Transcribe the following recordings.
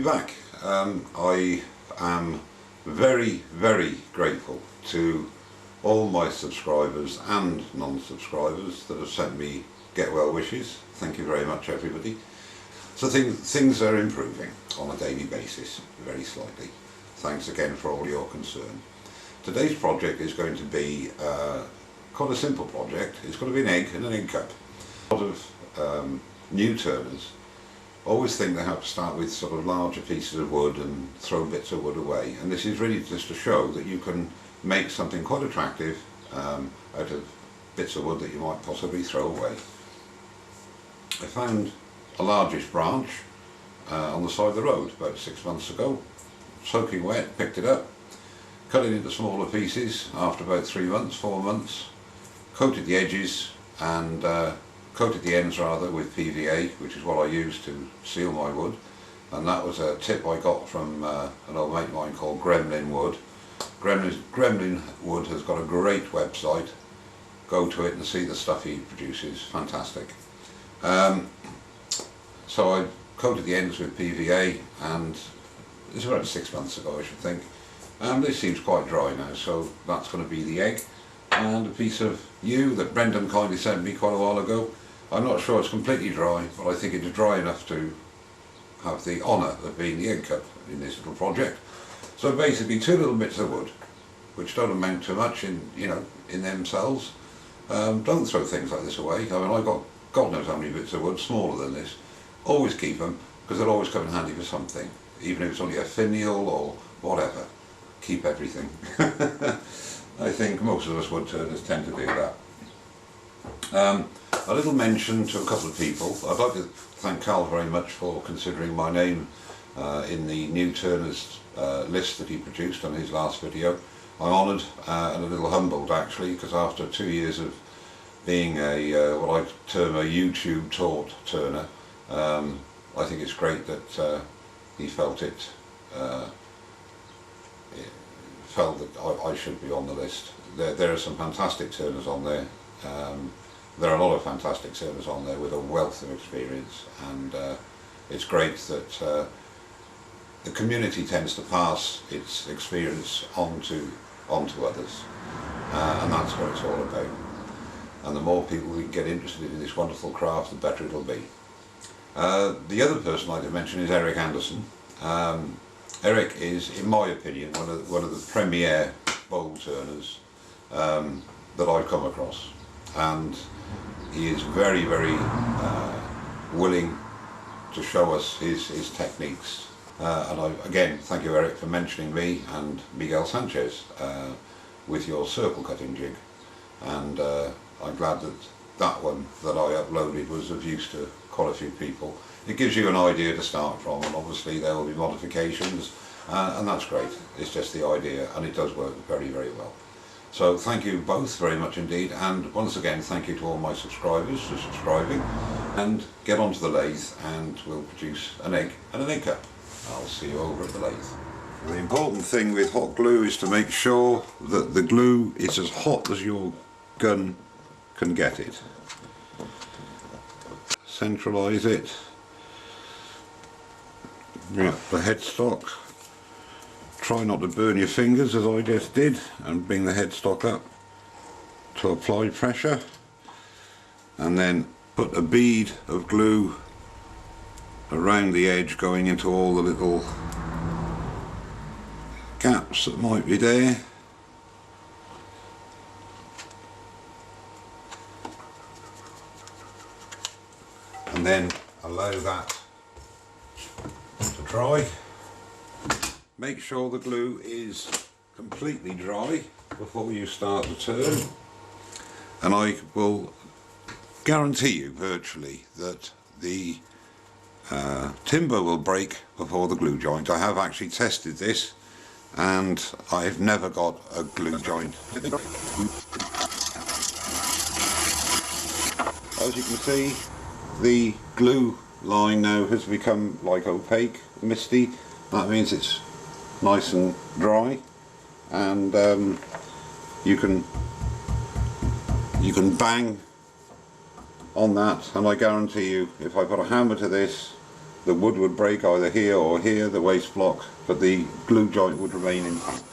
be back. I am very grateful to all my subscribers and non-subscribers that have sent me get well wishes. Thank you very much, everybody. So things are improving on a daily basis, very slightly. Thanks again for all your concern. Today's project is going to be quite a simple project. It's going to be an egg and an egg cup. A lot of new turners always think they have to start with sort of larger pieces of wood and throw bits of wood away, and this is really just to show that you can make something quite attractive out of bits of wood that you might possibly throw away. I found a largish branch on the side of the road about 6 months ago, soaking wet, picked it up, cut it into smaller pieces after about 3 months, 4 months, coated the edges and coated the ends rather with PVA, which is what I use to seal my wood, and that was a tip I got from an old mate of mine called Gremlin Wood. Gremlin Wood has got a great website. Go to it and see the stuff he produces, fantastic. So I coated the ends with PVA, and it's about 6 months ago I should think, and this seems quite dry now, so that's going to be the egg. And a piece of yew that Brendan kindly sent me quite a while ago. I'm not sure it's completely dry, but I think it's dry enough to have the honour of being the egg cup in this little project. So basically 2 little bits of wood, which don't amount to much in themselves. Don't throw things like this away. I mean, I've got God knows how many bits of wood smaller than this. Always keep them, because they'll always come in handy for something, even if it's only a finial or whatever. Keep everything. I think most of us wood turners tend to do that. A little mention to a couple of people. I'd like to thank Carl very much for considering my name in the new turners list that he produced on his last video. I'm honoured and a little humbled actually, because after 2 years of being a what I term a YouTube taught turner, I think it's great that he felt that I should be on the list. There are some fantastic turners on there. There are a lot of fantastic turners on there with a wealth of experience, and it's great that the community tends to pass its experience on to others, and that's what it's all about. And the more people we can get interested in this wonderful craft, the better it'll be. The other person I'd like to mention is Eric Anderson. Eric is, in my opinion, one of the premier bowl turners that I've come across, and he is very willing to show us his techniques. And again, thank you, Eric, for mentioning me and Miguel Sanchez with your circle cutting jig, and I'm glad that one that I uploaded was of use to quite a few people. It gives you an idea to start from, and obviously there will be modifications, and that's great. It's just the idea, and it does work very well. So thank you both very much indeed, and once again thank you to all my subscribers for subscribing, and get onto the lathe and we'll produce an egg and an egg cup. I'll see you over at the lathe. The important thing with hot glue is to make sure that the glue is as hot as your gun can get it. Centralise it. Bring up the headstock. Try not to burn your fingers as I just did, and bring the headstock up to apply pressure, and then put a bead of glue around the edge, going into all the little gaps that might be there. And then allow that to dry. Make sure the glue is completely dry before you start the turn, and I will guarantee you virtually that the timber will break before the glue joint. I have actually tested this, and I've never got a glue joint. As you can see, the glue line now has become like opaque, misty. That means it's nice and dry, and you can bang on that, and I guarantee you if I put a hammer to this the wood would break either here or here, the waste block, but the glue joint would remain intact.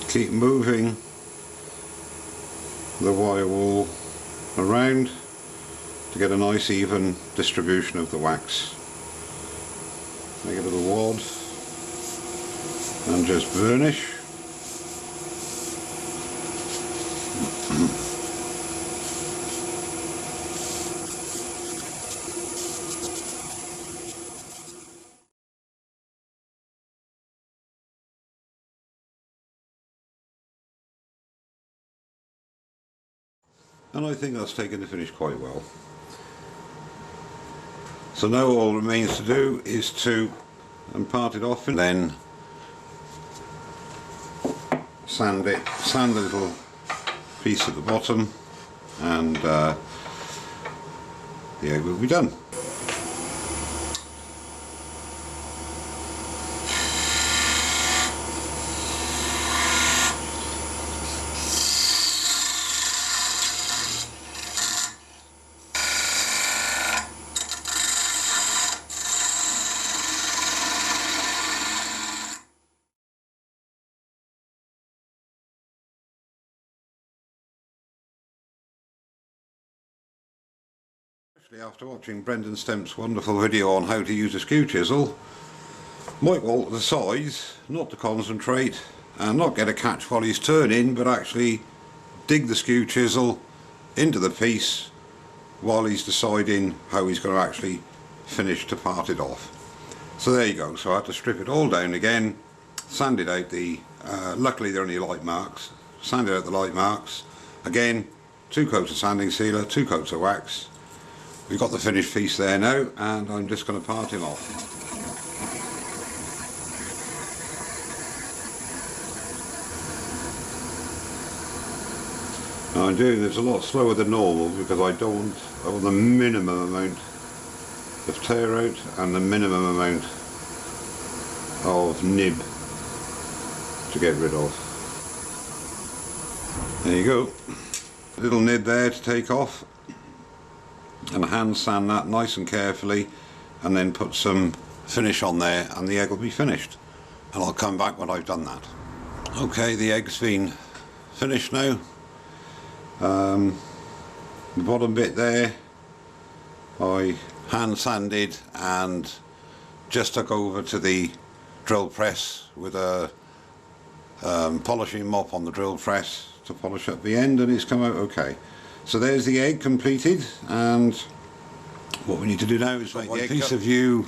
Keep moving the wire wool around to get a nice even distribution of the wax. Make a little wad and just burnish. And I think that's taken the finish quite well. So now all remains to do is to part it off and then sand a little piece at the bottom, and the egg will be done. After watching Brendan Stemp's wonderful video on how to use a skew chisel, might want the size not to concentrate and not get a catch while he's turning, but actually dig the skew chisel into the piece while he's deciding how he's going to actually finish to part it off. So there you go. So I had to strip it all down again, sand it out luckily they're only light marks, sanded out the light marks, again 2 coats of sanding sealer, 2 coats of wax. We've got the finished piece there now, and I'm just going to part him off. Now I'm doing this a lot slower than normal because I want the minimum amount of tear out and the minimum amount of nib to get rid of. There you go. Little nib there to take off. And hand sand that nice and carefully, and then put some finish on there, and the egg will be finished. And I'll come back when I've done that. Okay, the egg's been finished now. The bottom bit there I hand sanded and just took over to the drill press with a polishing mop on the drill press to polish up the end, and it's come out okay. So there's the egg completed, and what we need to do now is make one piece of view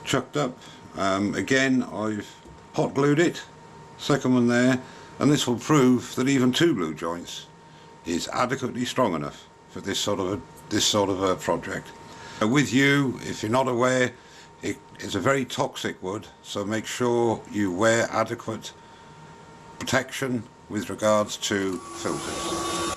chucked up. Again, I've hot glued it, second one there, and this will prove that even 2 glue joints is adequately strong enough for this sort of a project. With yew, if you're not aware, it is a very toxic wood, so make sure you wear adequate protection with regards to filters.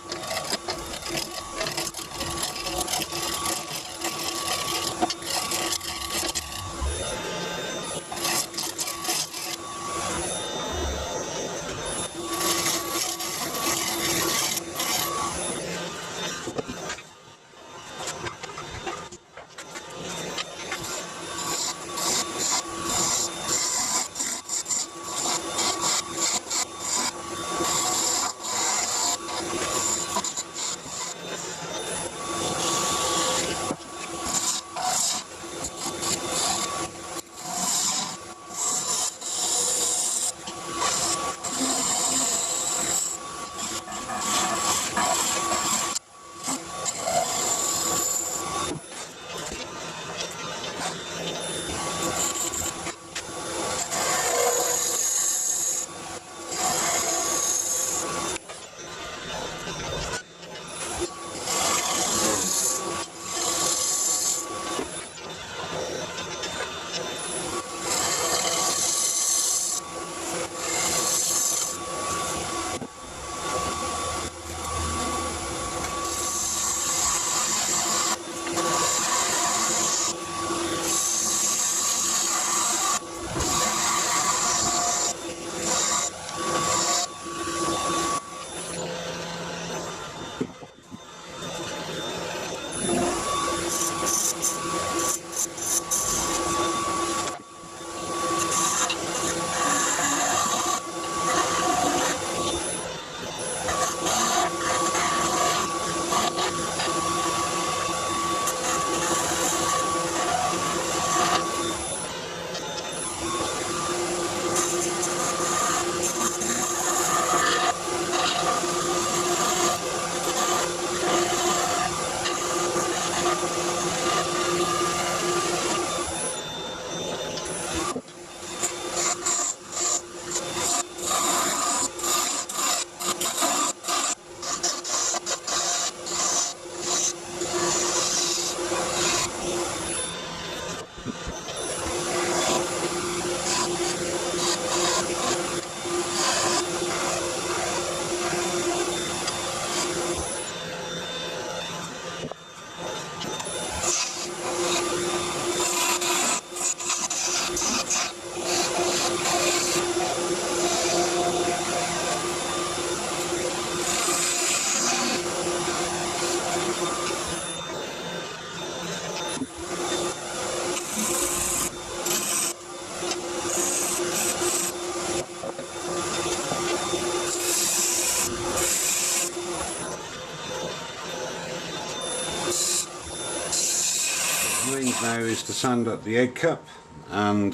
The range now is to sand up the egg cup and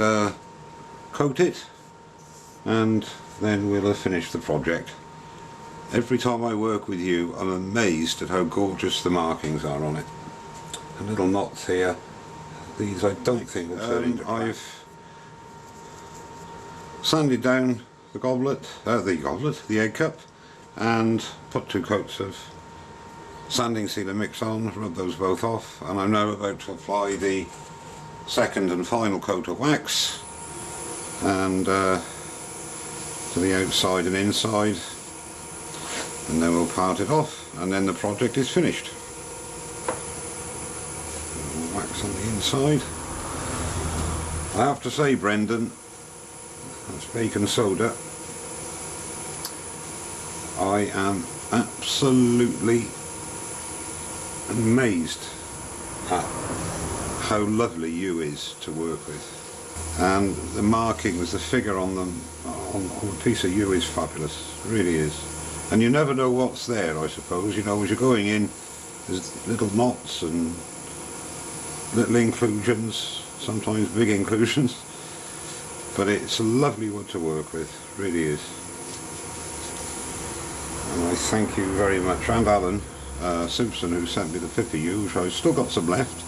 coat it, and then we'll have finished the project. Every time I work with you, I'm amazed at how gorgeous the markings are on it. And little knots here. These I don't think will turn into crap. I've sanded down the egg cup, and put 2 coats of sanding sealer mix on, rub those both off, and I'm now about to apply the second and final coat of wax, and to the outside and inside, and then we'll part it off, and then the project is finished. Wax on the inside. I have to say, Brendan, that's baking soda, I am absolutely amazed at how lovely yew is to work with, and the markings, the figure on them, on a piece of yew is fabulous, it really is. And you never know what's there, I suppose. You know, as you're going in, there's little knots and little inclusions, sometimes big inclusions, but it's a lovely wood to work with, really is. And I thank you very much, and Alan, Simpson, who sent me the 50U, which I've still got some left.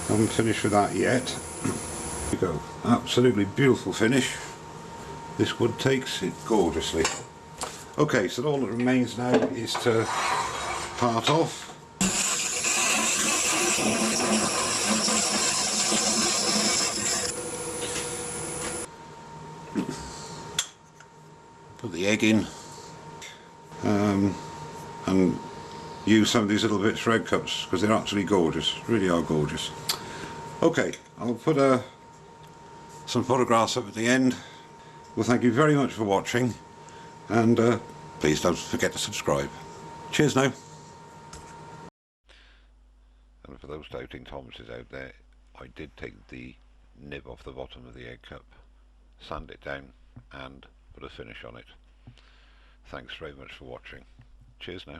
Haven't finished with that yet. There you go, absolutely beautiful finish. This wood takes it gorgeously. Okay, so all that remains now is to part off. Put the egg in, and use some of these little bits for egg cups because they're actually gorgeous, really are gorgeous. Okay, I'll put some photographs up at the end. Well, thank you very much for watching, and please don't forget to subscribe. Cheers now. And for those doubting Thomases out there, I did take the nib off the bottom of the egg cup, sand it down and put a finish on it. Thanks very much for watching. Cheers now.